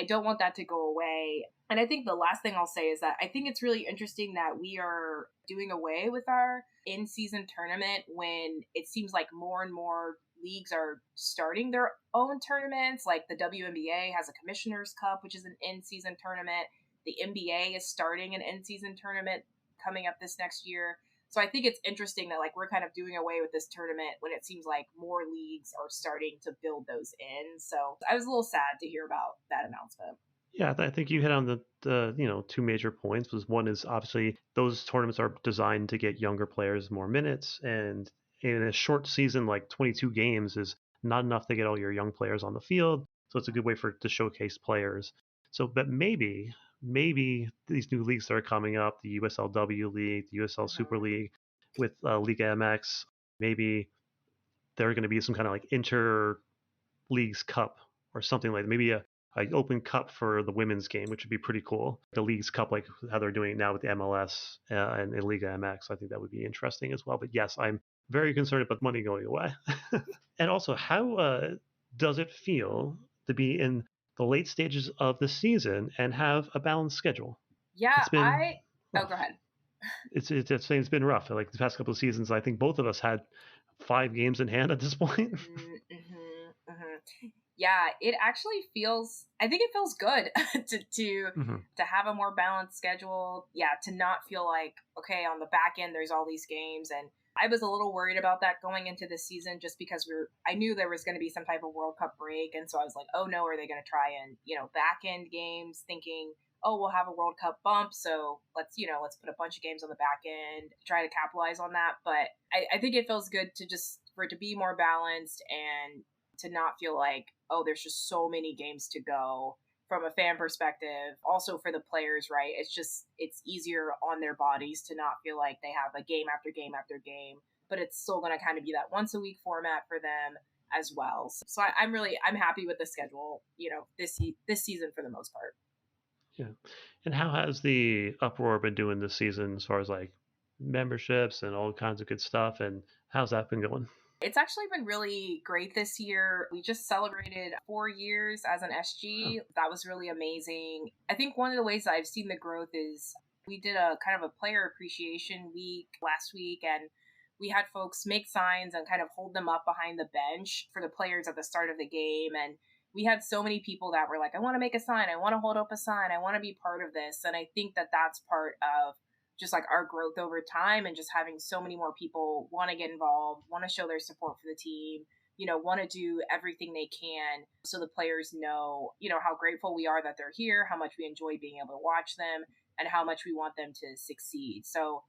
don't want that to go away. And I think the last thing I'll say is that I think it's really interesting that we are doing away with our in-season tournament when it seems like more and more leagues are starting their own tournaments. Like the WNBA has a Commissioner's Cup, which is an in-season tournament. The NBA is starting an in-season tournament coming up this next year. So I think it's interesting that we're kind of doing away with this tournament when it seems like more leagues are starting to build those in. So I was a little sad to hear about that announcement. Yeah, I think you hit on the two major points. Because one is obviously those tournaments are designed to get younger players more minutes, and in a short season like 22 games is not enough to get all your young players on the field. So it's a good way to showcase players. So, but maybe these new leagues that are coming up, the USLW League, the USL Super League, with Liga MX, maybe there are going to be some kind of inter leagues cup or something like that. Maybe a open cup for the women's game, which would be pretty cool. The leagues cup, like how they're doing it now with the MLS and Liga MX, I think that would be interesting as well. But yes, I'm very concerned about money going away. And also, how does it feel to be in the late stages of the season and have a balanced schedule? Yeah, it's been rough. Oh, go ahead. It's been rough. Like the past couple of seasons, I think both of us had 5 games in hand at this point. Yeah, it actually feels, I think it feels good to have a more balanced schedule. Yeah, to not feel like, okay, on the back end, there's all these games. And I was a little worried about that going into this season just because I knew there was going to be some type of World Cup break. And so I was like, oh no, are they going to try and, back end games thinking, oh, we'll have a World Cup bump. So let's put a bunch of games on the back end, try to capitalize on that. But I think it feels good for it to be more balanced and to not feel like, oh, there's just so many games to go from a fan perspective. Also for the players, right? It's easier on their bodies to not feel like they have a game after game after game, but it's still going to kind of be that once a week format for them as well. So I'm happy with the schedule, this season for the most part. Yeah. And how has the Uproar been doing this season as far as memberships and all kinds of good stuff? And how's that been going? It's actually been really great this year. We just celebrated 4 years as an SG. Oh. That was really amazing. I think one of the ways that I've seen the growth is we did a kind of a player appreciation week last week, and we had folks make signs and kind of hold them up behind the bench for the players at the start of the game. And we had so many people that were like, I want to make a sign. I want to hold up a sign. I want to be part of this. And I think that that's part of just our growth over time, and just having so many more people want to get involved, want to show their support for the team, want to do everything they can so the players know, how grateful we are that they're here, how much we enjoy being able to watch them, and how much we want them to succeed. So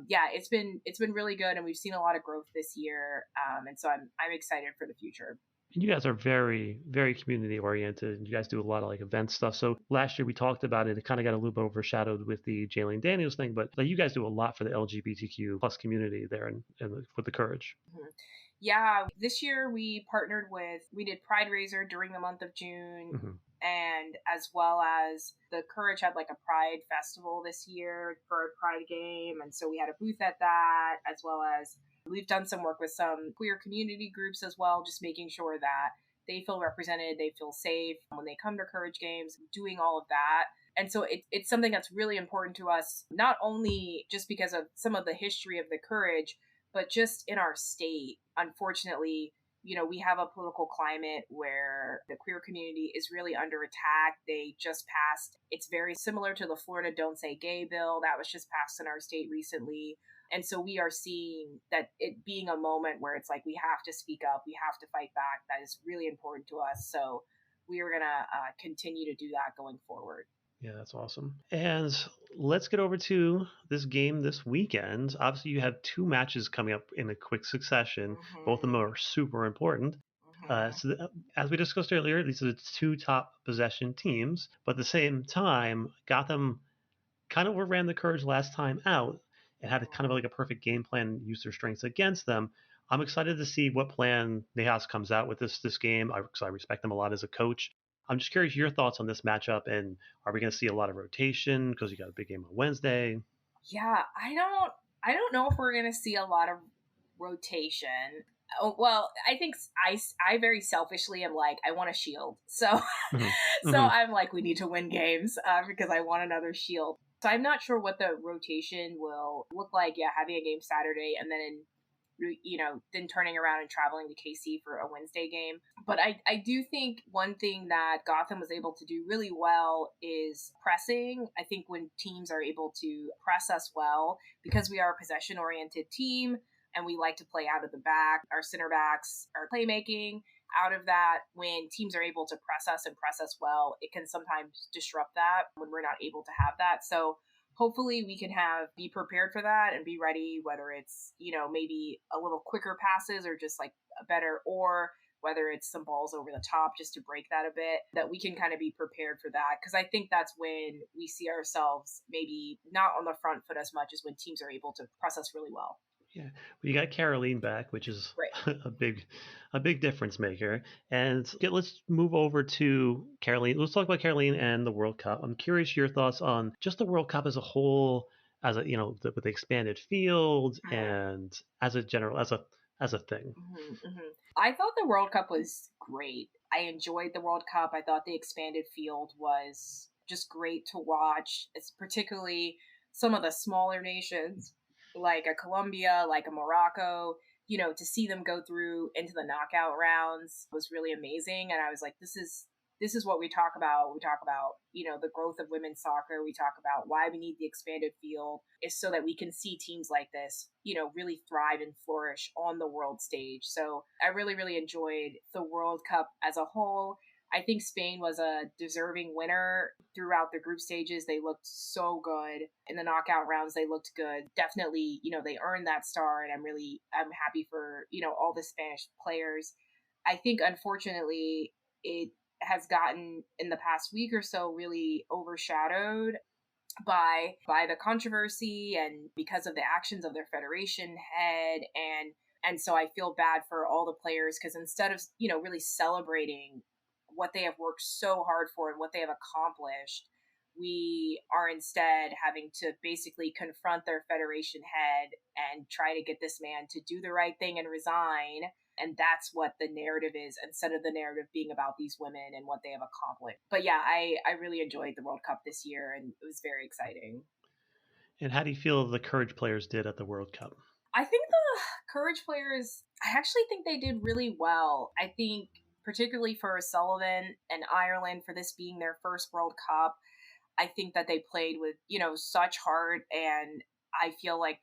yeah, it's been really good, and we've seen a lot of growth this year, and so I'm excited for the future. And you guys are very, very community oriented, and you guys do a lot of event stuff. So last year we talked about it. It kind of got a little bit overshadowed with the Jalen Daniels thing, but you guys do a lot for the LGBTQ plus community there and with the Courage. Mm-hmm. Yeah, this year we did Pride Raiser during the month of June, and as well as the Courage had a Pride festival this year for a Pride game, and so we had a booth at that, as well as we've done some work with some queer community groups as well, just making sure that they feel represented, they feel safe when they come to Courage games, doing all of that. And so it's something that's really important to us, not only just because of some of the history of the Courage, but just in our state. Unfortunately, we have a political climate where the queer community is really under attack. They just passed, it's very similar to the Florida Don't Say Gay bill that was just passed in our state recently. And so we are seeing that it being a moment where it's like we have to speak up, we have to fight back. That is really important to us. So we are going to continue to do that going forward. Yeah, that's awesome. And let's get over to this game this weekend. Obviously, you have two matches coming up in a quick succession. Mm-hmm. Both of them are super important. Mm-hmm. As we discussed earlier, these are the two top possession teams. But at the same time, Gotham kind of overran the Courage last time out and had kind of like a perfect game plan, use their strengths against them. I'm excited to see what plan Nejas comes out with this game, because I respect him a lot as a coach. I'm just curious your thoughts on this matchup, and are we going to see a lot of rotation because you got a big game on Wednesday? Yeah, I don't know if we're going to see a lot of rotation. Oh, well, I think I very selfishly am like, I want a shield. So mm-hmm. So I'm like, we need to win games because I want another shield. So I'm not sure what the rotation will look like. Yeah, having a game Saturday and then then turning around and traveling to KC for a Wednesday game. But I do think one thing that Gotham was able to do really well is pressing. I think when teams are able to press us well, because we are a possession-oriented team and we like to play out of the back, our center backs are playmaking. Out of that, when teams are able to press us and press us well, it can sometimes disrupt that when we're not able to have that. So hopefully we can be prepared for that and be ready, whether it's, maybe a little quicker passes or just like a better, or whether it's some balls over the top just to break that a bit, that we can kind of be prepared for that. Because I think that's when we see ourselves maybe not on the front foot as much as when teams are able to press us really well. Yeah, well, you got Caroline back, which is right. a big difference maker. And let's move over to Caroline. Let's talk about Caroline and the World Cup. I'm curious your thoughts on just the World Cup as a whole, as a with the expanded field and as a thing. Mm-hmm, mm-hmm. I thought the World Cup was great. I enjoyed the World Cup. I thought the expanded field was just great to watch. It's particularly some of the smaller nations, like a Colombia, like a Morocco, to see them go through into the knockout rounds was really amazing. And I was like, this is what we talk about. We talk about, the growth of women's soccer. We talk about why we need the expanded field is so that we can see teams like this, really thrive and flourish on the world stage. So I really, really enjoyed the World Cup as a whole. I think Spain was a deserving winner throughout the group stages. They looked so good. In the knockout rounds, they looked good. Definitely, they earned that star, and I'm happy for, all the Spanish players. I think, unfortunately, it has gotten, in the past week or so, really overshadowed by the controversy and because of the actions of their federation head. And so I feel bad for all the players, because instead of, really celebrating what they have worked so hard for and what they have accomplished, we are instead having to basically confront their federation head and try to get this man to do the right thing and resign. And that's what the narrative is, instead of the narrative being about these women and what they have accomplished. But yeah, I really enjoyed the World Cup this year, and it was very exciting. And how do you feel the Courage players did at the World Cup? I think the Courage players, I actually think they did really well. I think particularly for Sullivan and Ireland, for this being their first World Cup, I think that they played with, such heart, and I feel like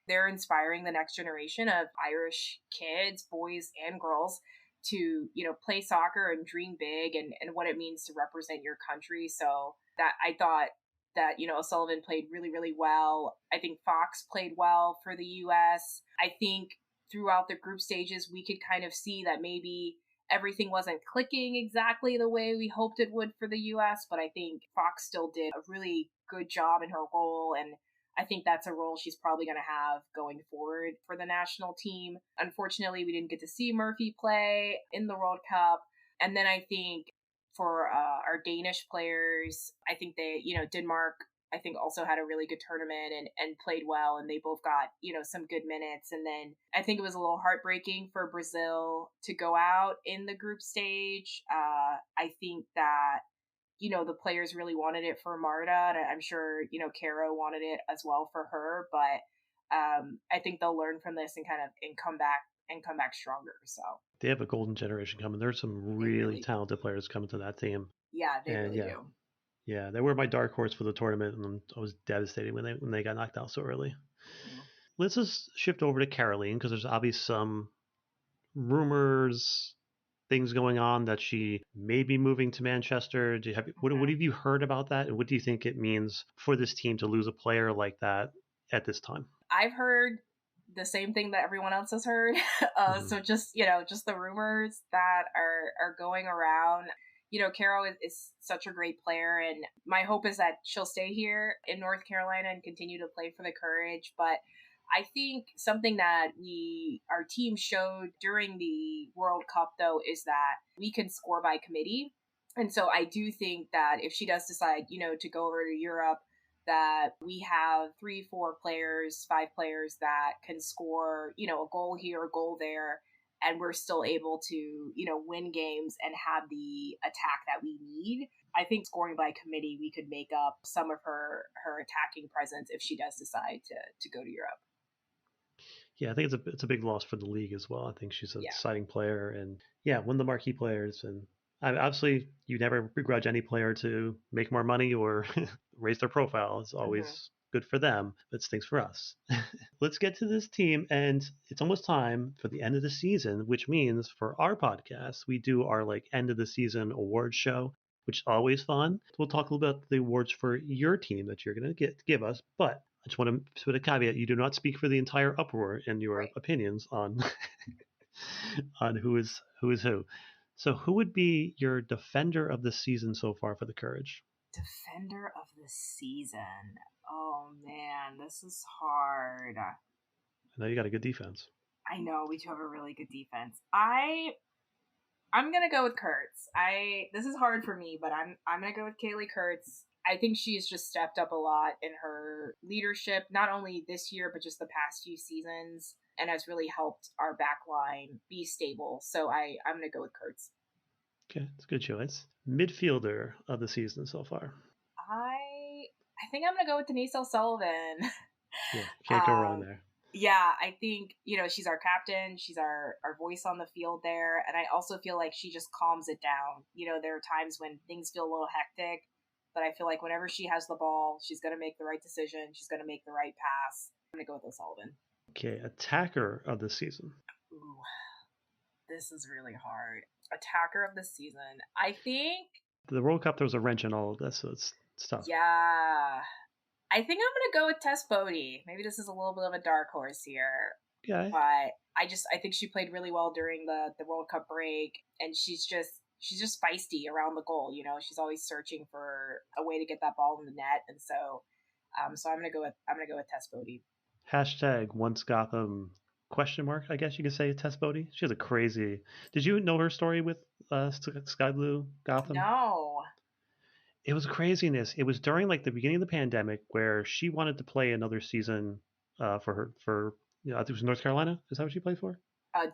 they're inspiring the next generation of Irish kids, boys and girls, to, play soccer and dream big and what it means to represent your country. So that I thought that, O'Sullivan played really, really well. I think Fox played well for the U.S. I think throughout the group stages, we could kind of see that maybe everything wasn't clicking exactly the way we hoped it would for the U.S., but I think Fox still did a really good job in her role, and I think that's a role she's probably going to have going forward for the national team. Unfortunately, we didn't get to see Murphy play in the World Cup. And then I think for our Danish players, I think Denmark, I think, also had a really good tournament and played well, and they both got, some good minutes. And then I think it was a little heartbreaking for Brazil to go out in the group stage. I think that, the players really wanted it for Marta, and I'm sure, Caro wanted it as well for her. But I think they'll learn from this and come back and come back stronger. So they have a golden generation coming. There's some really talented players coming to that team. Yeah, they really do. Yeah, they were my dark horse for the tournament, and I was devastated when they got knocked out so early. Yeah. Let's just shift over to Caroline, because there's obviously some rumors, things going on that she may be moving to Manchester. What have you heard about that, and what do you think it means for this team to lose a player like that at this time? I've heard the same thing that everyone else has heard. So just the rumors that are going around. Carol is such a great player, and my hope is that she'll stay here in North Carolina and continue to play for the Courage. But I think something that our team showed during the World Cup, though, is that we can score by committee. And so I do think that if she does decide, to go over to Europe, that we have 3, 4 players, 5 players that can score, a goal here, a goal there, and we're still able to, win games and have the attack that we need. I think scoring by committee, we could make up some of her attacking presence if she does decide to go to Europe. Yeah, I think it's a big loss for the league as well. I think she's a deciding player, and one of the marquee players. And obviously, you never begrudge any player to make more money or raise their profile. It's always good for them, but it stinks for us. Let's get to this team, and it's almost time for the end of the season, which means for our podcast, we do our end of the season awards show, which is always fun. We'll talk a little bit about the awards for your team that you're going to give us, but I just want to put a caveat: you do not speak for the entire Uproar in your opinions on on who is who. So, who would be your defender of the season so far for the Courage? Defender of the season. Oh man, this is hard. I know you got a good defense. I know we do have a really good defense. I'm gonna go with Kurtz. This is hard for me, but I'm gonna go with Kaylee Kurtz. I think she's just stepped up a lot in her leadership, not only this year, but just the past few seasons, and has really helped our back line be stable. So I'm going to go with Kurtz. Okay, it's a good choice. Midfielder of the season so far. I think I'm going to go with Denise O'Sullivan. Yeah, can't go wrong there. Yeah, I think, she's our captain. She's our voice on the field there. And I also feel like she just calms it down. There are times when things feel a little hectic, but I feel like whenever she has the ball, she's going to make the right decision. She's going to make the right pass. I'm going to go with O'Sullivan. Okay, attacker of the season. Ooh, this is really hard. Attacker of the season. I think... The World Cup, there was a wrench in all of this, so it's tough. Yeah. I think I'm going to go with Tess Bodie. Maybe this is a little bit of a dark horse here. Okay. But I think she played really well during the World Cup break, and she's just feisty around the goal. She's always searching for a way to get that ball in the net, and so I'm gonna go with Tess Bodie. Hashtag once Gotham ? I guess you could say Tess Bodie. She has a crazy. Did you know her story with Sky Blue Gotham? No. It was craziness. It was during the beginning of the pandemic where she wanted to play another season I think it was North Carolina. Is that what she played for?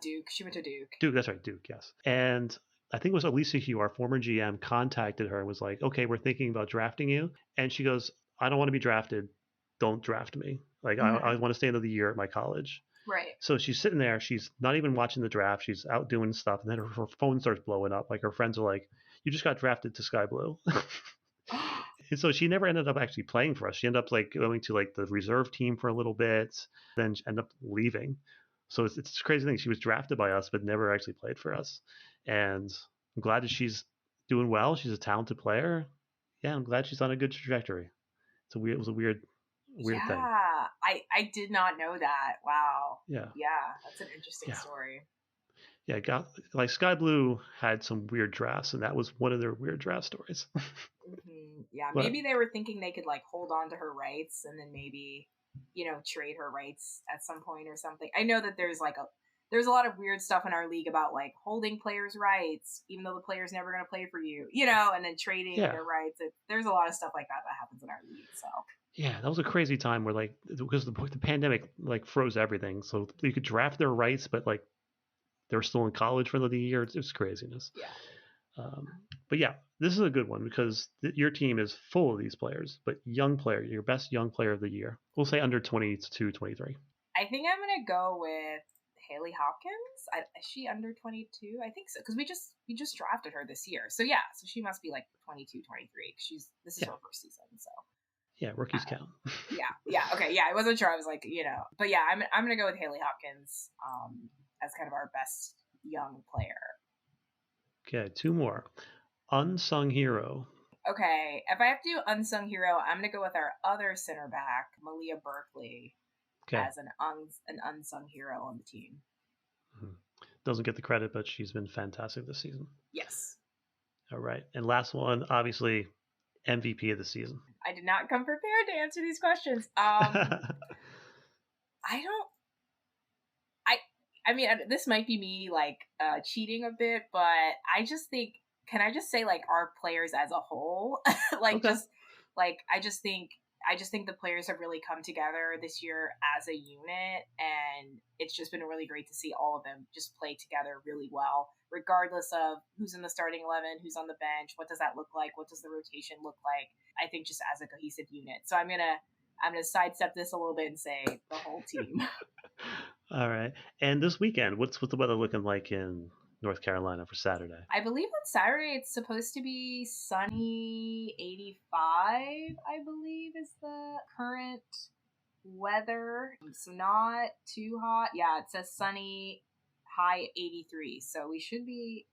Duke. She went to Duke. Duke, that's right, Duke, yes. And I think it was Elisa Hugh, our former GM, contacted her and was like, okay, we're thinking about drafting you. And she goes, I don't want to be drafted. Don't draft me. I want to stay another year at my college. Right. So she's sitting there. She's not even watching the draft. She's out doing stuff. And then her phone starts blowing up. Her friends are like, you just got drafted to Sky Blue. And so she never ended up actually playing for us. She ended up going to the reserve team for a little bit, then she ended up leaving. So it's a crazy thing. She was drafted by us, but never actually played for us. And I'm glad that she's doing well. She's a talented player. Yeah, I'm glad she's on a good trajectory. It was a weird thing. Yeah, I did not know that. Wow. Yeah. Yeah, that's an interesting story. Yeah, Sky Blue had some weird drafts, and that was one of their weird draft stories. Mm-hmm. Yeah, maybe they were thinking they could hold on to her rights and then maybe, trade her rights at some point or something. I know that there's there's a lot of weird stuff in our league about holding players' rights, even though the player's never going to play for you, and then trading their rights. There's a lot of stuff like that happens in our league. So. Yeah, that was a crazy time where because the pandemic froze everything, so you could draft their rights, but they were still in college for another year. It was craziness. Yeah. But yeah, this is a good one because your team is full of these players, but young player, your best young player of the year. We'll say under 22, 23. I think I'm going to go with Haley Hopkins. Is she under 22? I think so, because we just drafted her this year. So yeah, so she must be like 22, 23. This is her first season. So yeah, rookies count. yeah, okay, yeah. I wasn't sure. I was like, but yeah, I'm gonna go with Haley Hopkins as kind of our best young player. Okay, 2 more. Unsung hero. Okay, if I have to do unsung hero, I'm gonna go with our other center back, Malia Berkeley, as an unsung hero on the team. Doesn't get the credit, but she's been fantastic this season. Yes. All right, and last one, obviously, MVP of the season. I did not come prepared to answer these questions. I mean, this might be me like cheating a bit, but I just think, can I just say like our players as a whole? I just think the players have really come together this year as a unit, and it's just been really great to see all of them just play together really well, regardless of who's in the starting 11, who's on the bench, what does that look like, what does the rotation look like. I think just as a cohesive unit. So I'm gonna sidestep this a little bit and say the whole team. All right. And this weekend, what's the weather looking like in North Carolina for Saturday? I believe on Saturday it's supposed to be sunny, 85, I believe is the current weather. So not too hot. Yeah, it says sunny, high 83. So we should be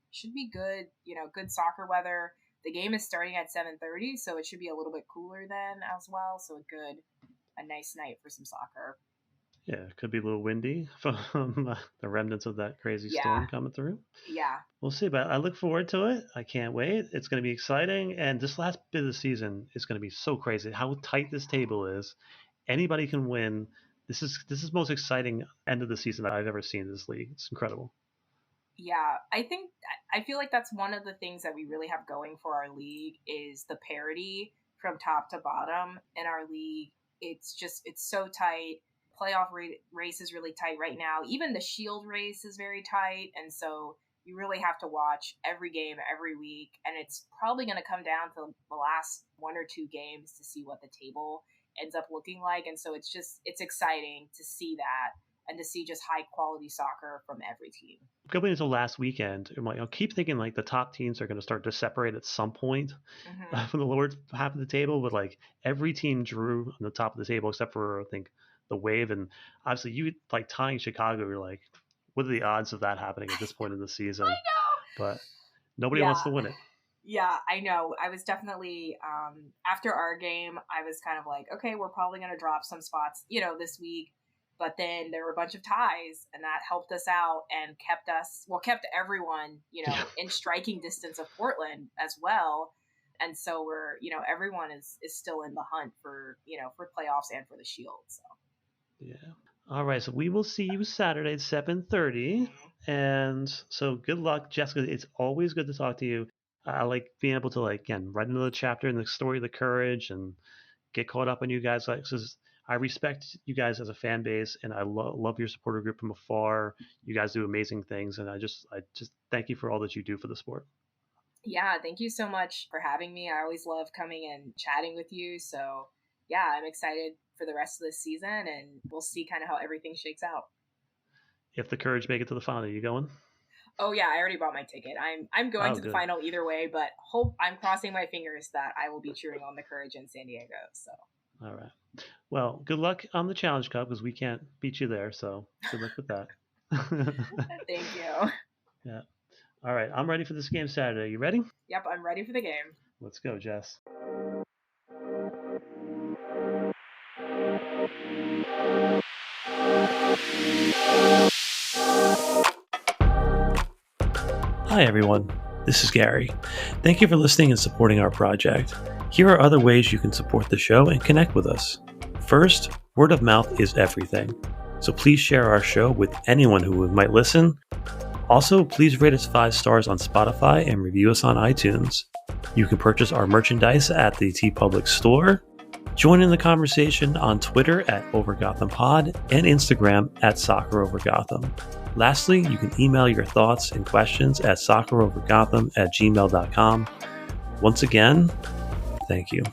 good, good soccer weather. The game is starting at 7:30, so it should be a little bit cooler then as well. So a nice night for some soccer. Yeah, it could be a little windy from the remnants of that crazy storm coming through. Yeah. We'll see, but I look forward to it. I can't wait. It's going to be exciting. And this last bit of the season is going to be so crazy. How tight this table is. Anybody can win. This is the most exciting end of the season that I've ever seen in this league. It's incredible. Yeah, I feel like that's one of the things that we really have going for our league is the parity from top to bottom in our league. It's so tight. Playoff race is really tight right now. Even the Shield race is very tight, and so you really have to watch every game every week, and it's probably going to come down to the last 1 or 2 games to see what the table ends up looking like. And so it's exciting to see that and to see just high quality soccer from every team. Going into last weekend, I keep thinking like the top teams are going to start to separate at some point from the lower half of the table, but like every team drew on the top of the table except for I think the Wave, and obviously you like tying Chicago. You're like, what are the odds of that happening at this point in the season? I know, but nobody wants to win it. Yeah, I know. I was definitely after our game, I was kind of like, okay, we're probably going to drop some spots, this week. But then there were a bunch of ties, and that helped us out and kept everyone, in striking distance of Portland as well. And so we're, everyone is still in the hunt for, for playoffs and for the Shield. So. Yeah. All right. So we will see you Saturday at 7:30. And so good luck, Jessica. It's always good to talk to you. I like being able to write another chapter in the story of the Courage and get caught up on you guys. I respect you guys as a fan base, and I love your supporter group from afar. You guys do amazing things, and I just thank you for all that you do for the sport. Yeah, thank you so much for having me. I always love coming and chatting with you. So yeah, I'm excited for the rest of this season, and we'll see kind of how everything shakes out. If the Courage make it to the final, are you going? Oh yeah, I already bought my ticket. I'm going to the final either way, but I'm crossing my fingers that I will be cheering on the Courage in San Diego. So. All right. Well, good luck on the Challenge Cup because we can't beat you there. So good luck with that. Thank you. Yeah. All right. I'm ready for this game Saturday. You ready? Yep, I'm ready for the game. Let's go, Jess. Hi, everyone. This is Gary. Thank you for listening and supporting our project. Here are other ways you can support the show and connect with us. First, word of mouth is everything. So please share our show with anyone who might listen. Also, please rate us 5 stars on Spotify and review us on iTunes. You can purchase our merchandise at the TeePublic store. Join in the conversation on Twitter at OverGothamPod and Instagram at SoccerOverGotham. Lastly, you can email your thoughts and questions at soccerovergotham@gmail.com. Once again, thank you.